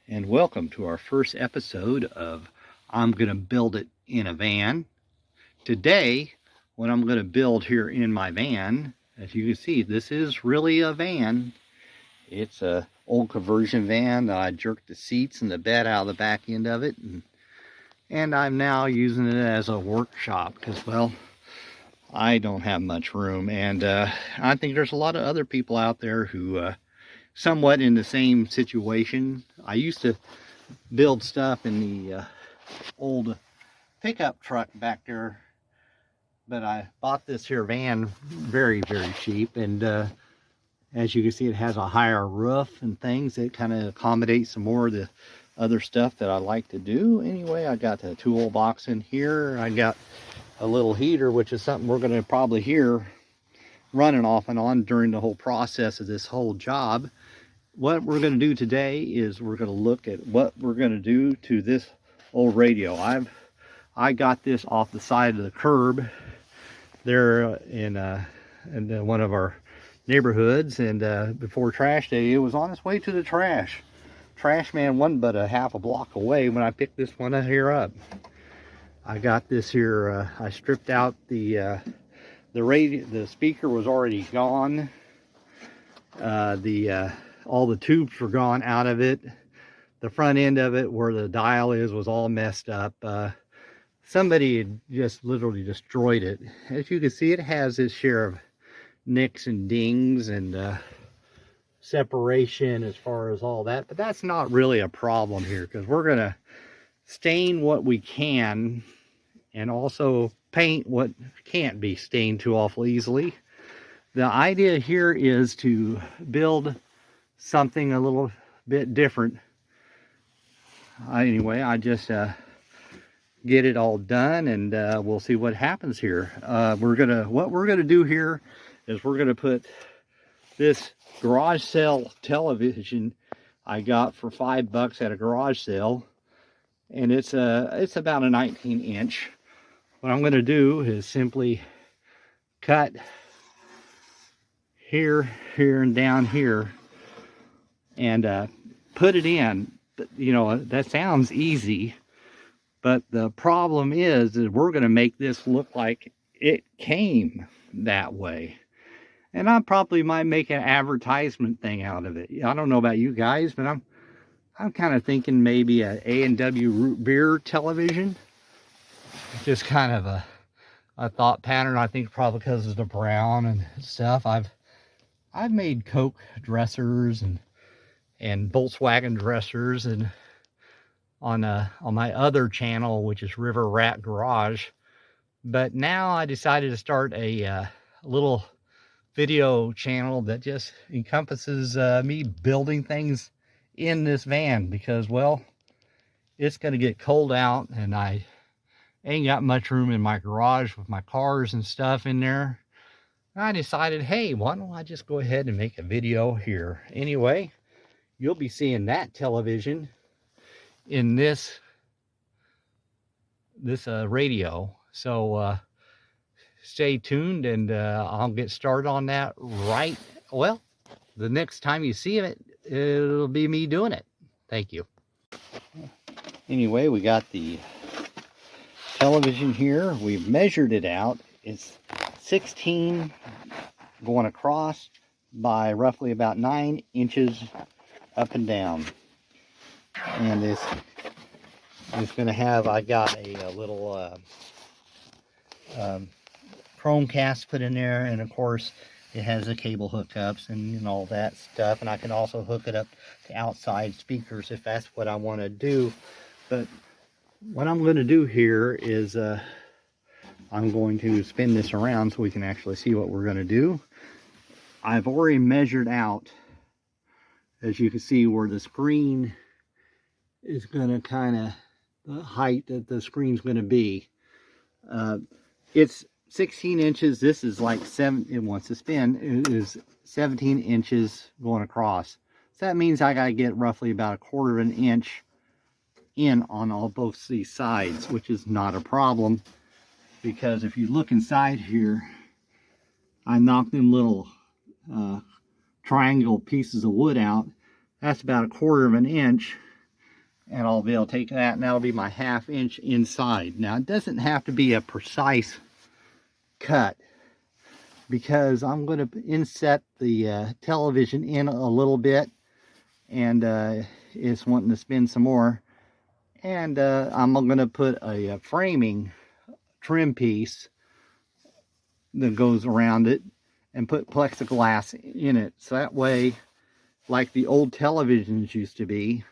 and welcome to our first episode of I'm Gonna Build It in a Van. Today, what I'm gonna build here in my van, as you can see, this is really a van. It's a old conversion van that I jerked the seats and the bed out of the back end of it, and I'm now using it as a workshop because, well, I don't have much room, and I think there's a lot of other people out there who somewhat in the same situation. I used to build stuff in the old pickup truck back there, but I bought this here van very cheap, and as you can see, it has a higher roof and things. It kind of accommodates some more of the other stuff that I like to do. Anyway, I got the tool box in here. I got a little heater, which is something we're going to probably hear running off and on during the whole process of this whole job. What we're going to do today is we're going to look at what we're going to do to this old radio. I got this off the side of the curb there in one of our neighborhoods, and before trash day, it was on its way to the trash. Trash man wasn't but a half a block away when I picked this one here up. I got this here. I stripped out the radio. The speaker was already gone. All the tubes were gone out of it. The front end of it, where the dial is, was all messed up. Somebody had just literally destroyed it. As you can see, it has its share of nicks and dings and separation as far as all that, but that's not really a problem here because we're gonna stain what we can and also paint what can't be stained too awful easily. The idea here is to build something a little bit different. Anyway, I just get it all done, and we'll see what happens here. What we're gonna do here is we're gonna put this garage sale television I got for $5 at a garage sale, and it's about a 19-inch. What I'm gonna do is simply cut here, and down here, and put it in. You know, that sounds easy, but the problem is we're going to make this look like it came that way. And I probably might make an advertisement thing out of it. I don't know about you guys, but I'm kind of thinking maybe a A&W root beer television. Just kind of a thought pattern. I think probably because of the brown and stuff. I've made Coke dressers and Volkswagen dressers, and on my other channel, which is River Rat Garage. But now I decided to start a little video channel that just encompasses me building things in this van, because, well, it's going to get cold out and I ain't got much room in my garage with my cars and stuff in there. I decided, hey, why don't I just go ahead and make a video here. Anyway, you'll be seeing that television in this radio. So stay tuned, and I'll get started on that right. Well, the next time you see it, it'll be me doing it. Thank you. Anyway, we got the television here. We've measured it out. It's 16 going across by roughly about 9 inches up and down. And this is going to have, I got a little Chromecast put in there, and of course it has the cable hookups and all that stuff, and I can also hook it up to outside speakers if that's what I want to do. But what I'm going to do here is I'm going to spin this around so we can actually see what we're going to do. I've already measured out, as you can see, where the screen is going to kind of, the height that the screen's going to be. It's 16 inches. This is like 7, it wants to spin. It is 17 inches going across. So that means I got to get roughly about 1/4 of an inch in on both these sides, which is not a problem, because if you look inside here, I knocked them little triangle pieces of wood out. That's about 1/4 of an inch. And I'll be able to take that, and that'll be my 1/2 inch inside. Now, it doesn't have to be a precise cut, because I'm going to inset the television in a little bit, and it's wanting to spin some more. And I'm going to put a framing trim piece that goes around it and put plexiglass in it. So that way, like the old televisions used to be,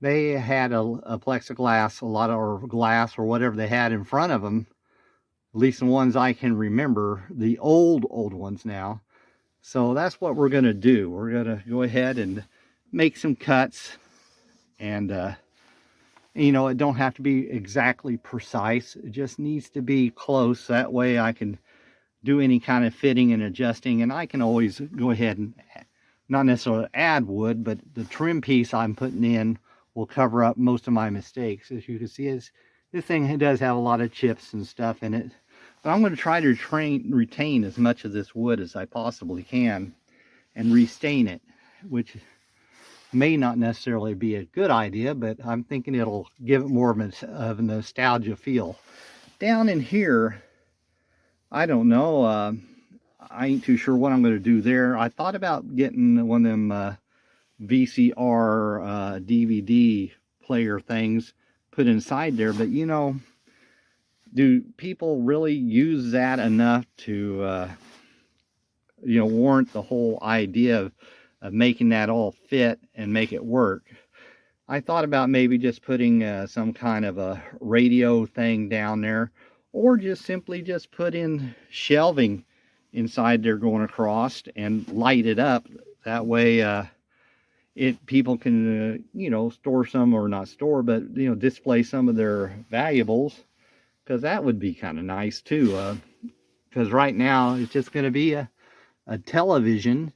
they had a plexiglass, a lot of, or glass or whatever they had in front of them, at least the ones I can remember, the old ones now. So that's what we're going to do. We're going to go ahead and make some cuts, and you know, it don't have to be exactly precise. It just needs to be close. That way I can do any kind of fitting and adjusting, and I can always go ahead and not necessarily add wood, but the trim piece I'm putting in will cover up most of my mistakes. As you can see, this thing does have a lot of chips and stuff in it, but I'm going to try to retain as much of this wood as I possibly can and restain it, which may not necessarily be a good idea, but I'm thinking it'll give it more of a nostalgia feel. Down in here, I don't know, I ain't too sure what I'm going to do there. I thought about getting one of them VCR DVD player things put inside there, but you know, do people really use that enough to you know, warrant the whole idea of making that all fit and make it work? I thought about maybe just putting some kind of a radio thing down there, or just simply just put in shelving inside there going across and light it up. That way people can you know, store some, or not store, but you know, display some of their valuables, because that would be kind of nice too, because right now it's just going to be a television,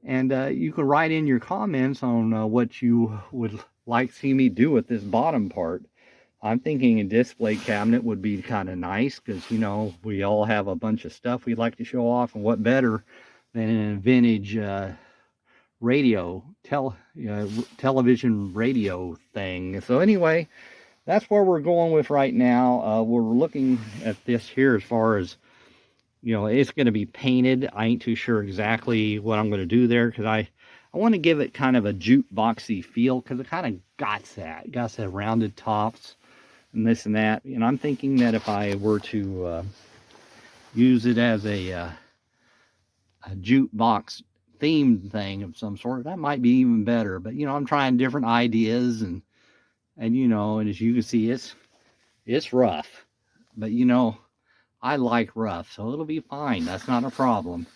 and you can write in your comments on what you would like to see me do with this bottom part. I'm thinking a display cabinet would be kind of nice, because you know, we all have a bunch of stuff we'd like to show off, and what better than a vintage television radio thing. So anyway, that's where we're going with right now. We're looking at this here as far as, you know, it's going to be painted. I ain't too sure exactly what I'm going to do there, because I want to give it kind of a jukeboxy feel, because it kind of got that rounded tops and this and that. And I'm thinking that if I were to use it as a jukebox themed thing of some sort, that might be even better. But you know, I'm trying different ideas, and you know, and as you can see, it's rough, but you know, I like rough, so it'll be fine. That's not a problem.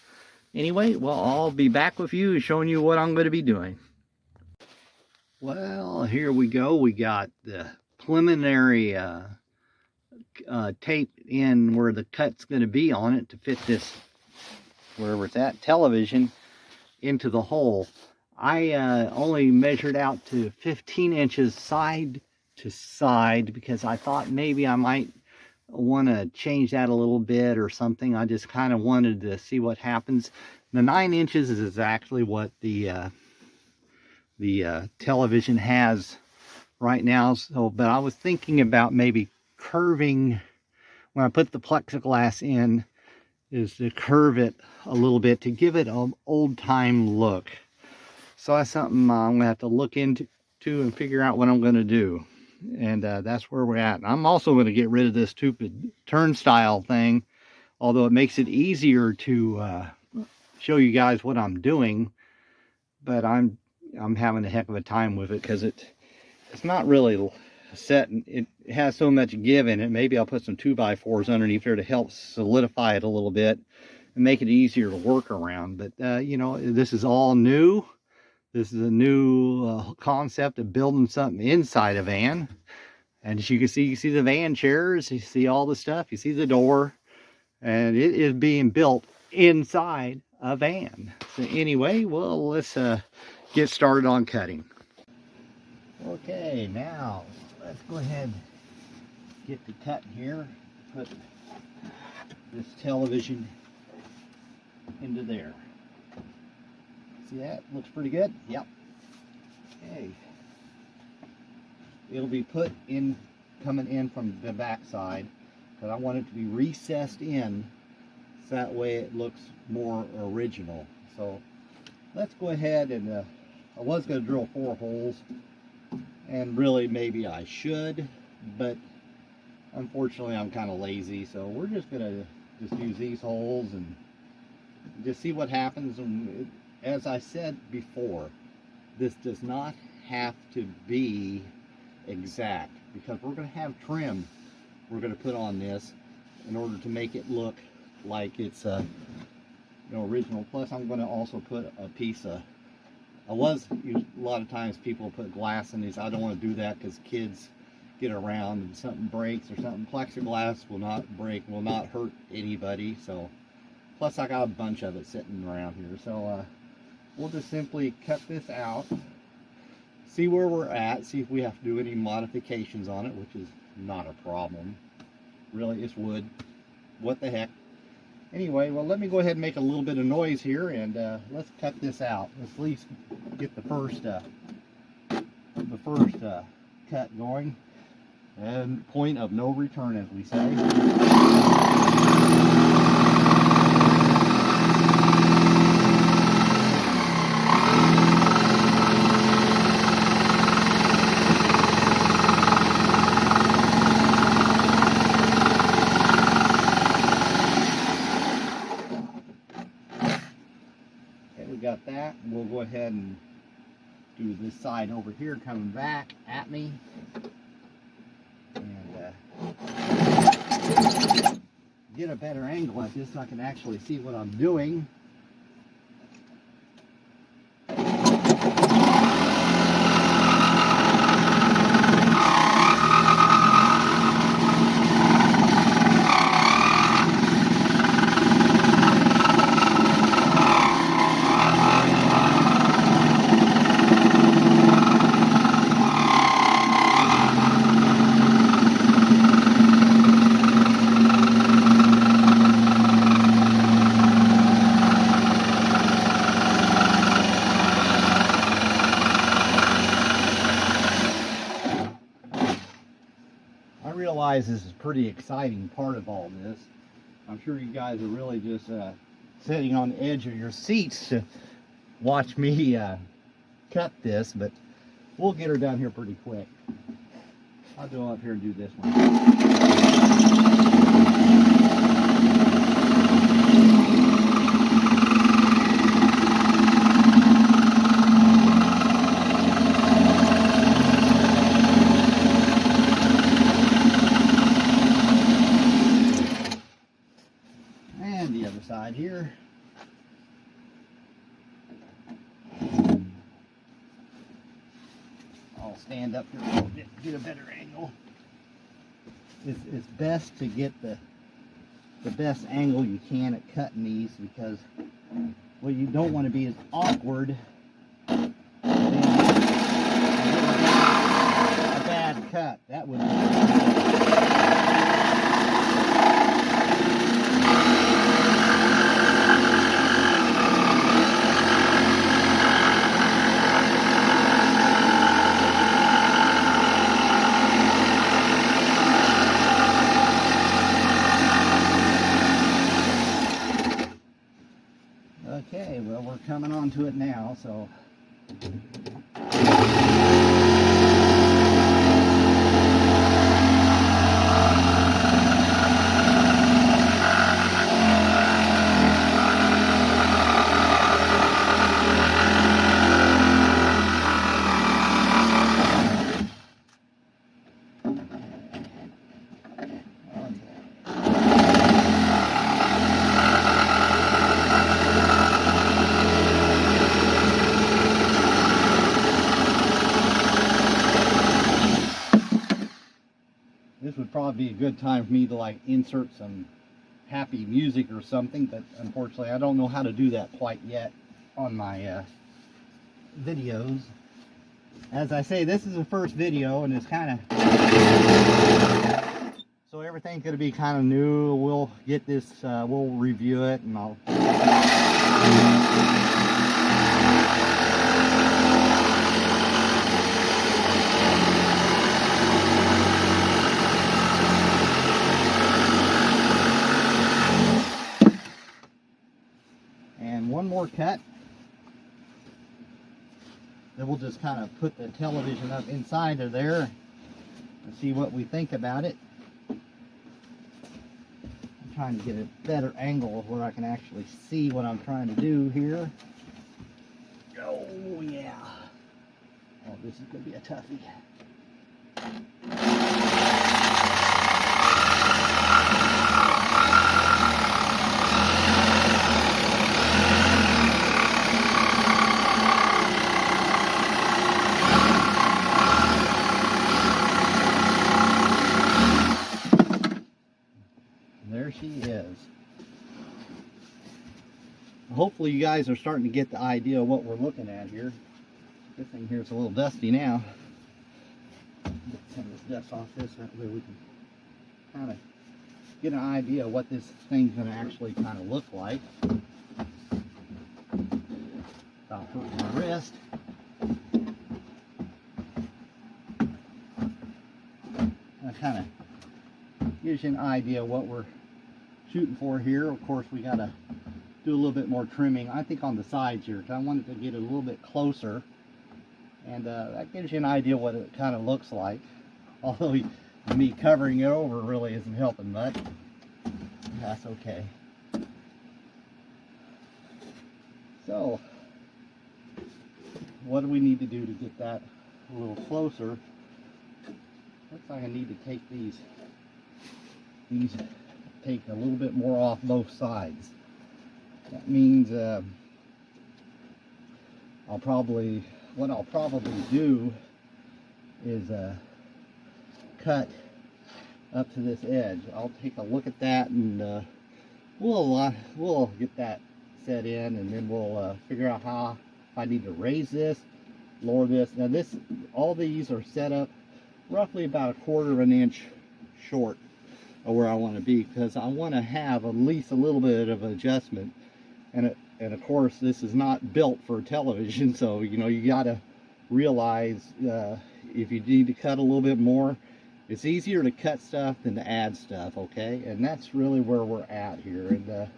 Anyway, well, I'll be back with you showing you what I'm going to be doing. Well, here we go. We got the preliminary tape in where the cut's going to be on it to fit this, wherever it's at, television into the hole. I only measured out to 15 inches side to side, because I thought maybe I might want to change that a little bit or something. I just kind of wanted to see what happens. The 9 inches is exactly what the television has right now. So, but I was thinking about maybe curving when I put the plexiglass in, is to curve it a little bit to give it an old-time look. So that's something I'm going to have to look into and figure out what I'm going to do. And that's where we're at. I'm also going to get rid of this stupid turnstile thing, although it makes it easier to show you guys what I'm doing. But I'm having a heck of a time with it, because it's not really set. It has so much give in it. Maybe I'll put some 2x4s underneath there to help solidify it a little bit and make it easier to work around. But you know, this is all new. This is a new concept of building something inside a van. And as you can see the van chairs, you see all the stuff, you see the door, and it is being built inside a van. So anyway, well, let's get started on cutting. Okay, now let's go ahead and get the cut here. Put this television into there. See that? Looks pretty good? Yep. Okay. it'll be put in, coming in from the back side, because I want it to be recessed in so that way it looks more original. So let's go ahead and I was going to drill 4 holes, and really maybe I should, but unfortunately I'm kind of lazy, so we're just going to just use these holes and just see what happens. And as I said before, this does not have to be exact, because we're going to have trim we're going to put on this in order to make it look like it's original. Plus I'm going to also put a piece of, a lot of times people put glass in these. I don't want to do that because kids get around and something breaks or something. Plexiglass will not break, will not hurt anybody. So plus I got a bunch of it sitting around here, so we'll just simply cut this out, see where we're at, see if we have to do any modifications on it, which is not a problem. Really, it's wood. What the heck. Anyway, well, let me go ahead and make a little bit of noise here, and let's cut this out. Let's at least get the first cut going. And point of no return, as we say. Got that. We'll go ahead and do this side over here coming back at me, and get a better angle at this so I can actually see what I'm doing. This is a pretty exciting part of all this. I'm sure you guys are really just sitting on the edge of your seats to watch me cut this, but we'll get her down here pretty quick. I'll go up here and do this one. Side here. I'll stand up here a little bit to get a better angle. It's best to get the best angle you can at cutting these, because what you don't want to be is awkward and a bad cut. That would okay, well, we're coming on to it now, so this would probably be a good time for me to like insert some happy music or something, but unfortunately I don't know how to do that quite yet on my videos. As I say, this is the first video, and it's kind of, so everything's going to be kind of new. We'll get this, we'll review it, and I'll power cut. Then we'll just kind of put the television up inside of there and see what we think about it. I'm trying to get a better angle of where I can actually see what I'm trying to do here. Oh yeah. Oh, this is going to be a toughie. There she is. Hopefully you guys are starting to get the idea of what we're looking at here. This thing here is a little dusty now. Get some of this dust off this, that way we can kind of get an idea of what this thing's going to actually kind of look like. Without hurting my wrist. That kind of gives you an idea of what we're shooting for here. Of course, we got to do a little bit more trimming, I think, on the sides here, because I wanted to get it a little bit closer. And that gives you an idea what it kind of looks like. Although me covering it over really isn't helping much. That's okay. So, what do we need to do to get that a little closer? Looks like I need to take these take a little bit more off both sides. That means what I'll probably do is cut up to this edge. I'll take a look at that, and we'll get that set in, and then we'll figure out how, if I need to raise this, lower this. Now all these are set up roughly about 1/4 of an inch short of where I want to be, because I want to have at least a little bit of adjustment. And of course, this is not built for television, so you got to realize if you need to cut a little bit more, it's easier to cut stuff than to add stuff, okay? And that's really where we're at here. And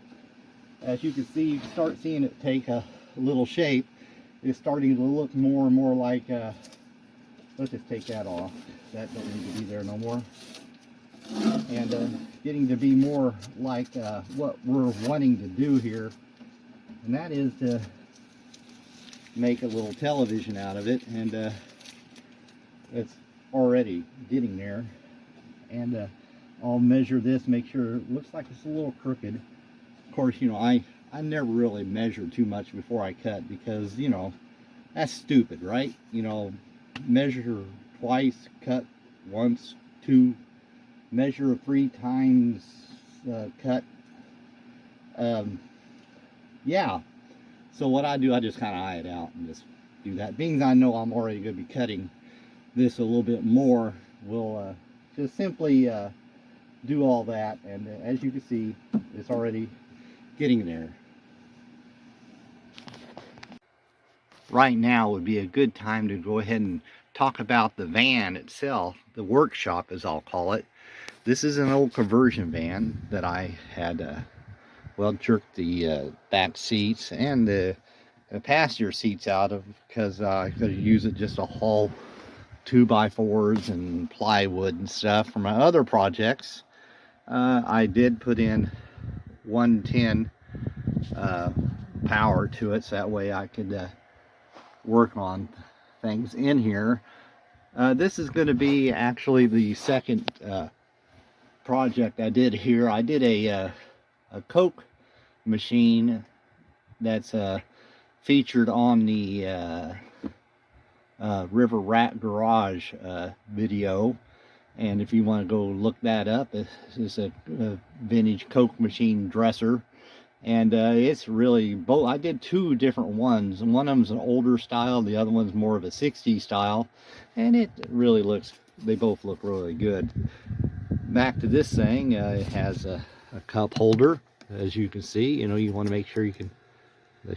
as you can see, you start seeing it take a little shape. It's starting to look more and more like, let's just take that off. That don't need to be there no more. And getting to be more like what we're wanting to do here. And that is to make a little television out of it, and it's already getting there. And I'll measure this, make sure it looks like it's a little crooked. Of course, I never really measure too much before I cut, because that's stupid, right? Measure twice, cut once, 2, measure 3 times, cut. Yeah, so what I do, I just kind of eye it out and just do that. Being I know I'm already going to be cutting this a little bit more, we'll just simply do all that. And as you can see, it's already getting there. Right now would be a good time to go ahead and talk about the van itself, the workshop as I'll call it. This is an old conversion van that I had jerked the back seats and the passenger seats out of, because I could use it just to haul 2x4s and plywood and stuff for my other projects. I did put in 110 power to it, so that way I could work on things in here. This is going to be actually the second project I did here. I did a Coke machine that's featured on the River Rat Garage video, and if you want to go look that up, it's a vintage Coke machine dresser, and it's really both. I did 2 different ones, and one of them's an older style, the other one's more of a 60s style, and it really looks, they both look really good. Back to this thing, it has a cup holder. As you can see, you want to make sure you can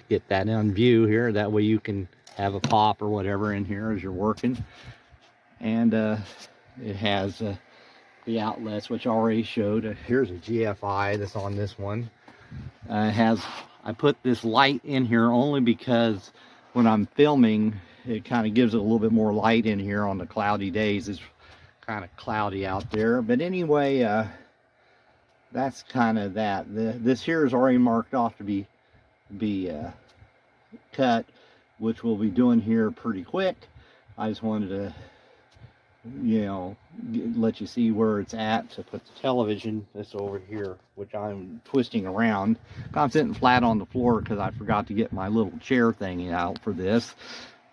get that on view here. That way you can have a pop or whatever in here as you're working. And it has the outlets, which I already showed. Here's a GFI that's on this one. It has I put this light in here only because when I'm filming, it kind of gives it a little bit more light in here on the cloudy days. It's kind of cloudy out there. But anyway, that's kind of that. This here is already marked off to be cut, which we'll be doing here pretty quick. I just wanted to, you know, let you see where it's at to put the television. This over here, which I'm twisting around. I'm sitting flat on the floor because I forgot to get my little chair thingy out for this.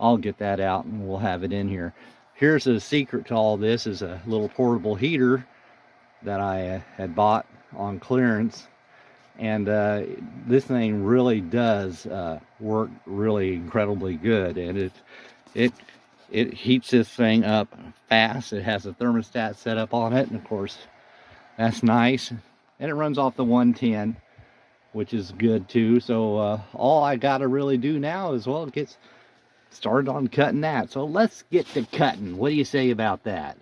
I'll get that out and we'll have it in here. Here's the secret to all this, is a little portable heater that I had bought on clearance. And this thing really does work really incredibly good, and it heats this thing up fast. It has a thermostat set up on it, and of course that's nice, and it runs off the 110, which is good too. So all I gotta really do now is, well, get started on cutting that. So let's get to cutting. What do you say about that?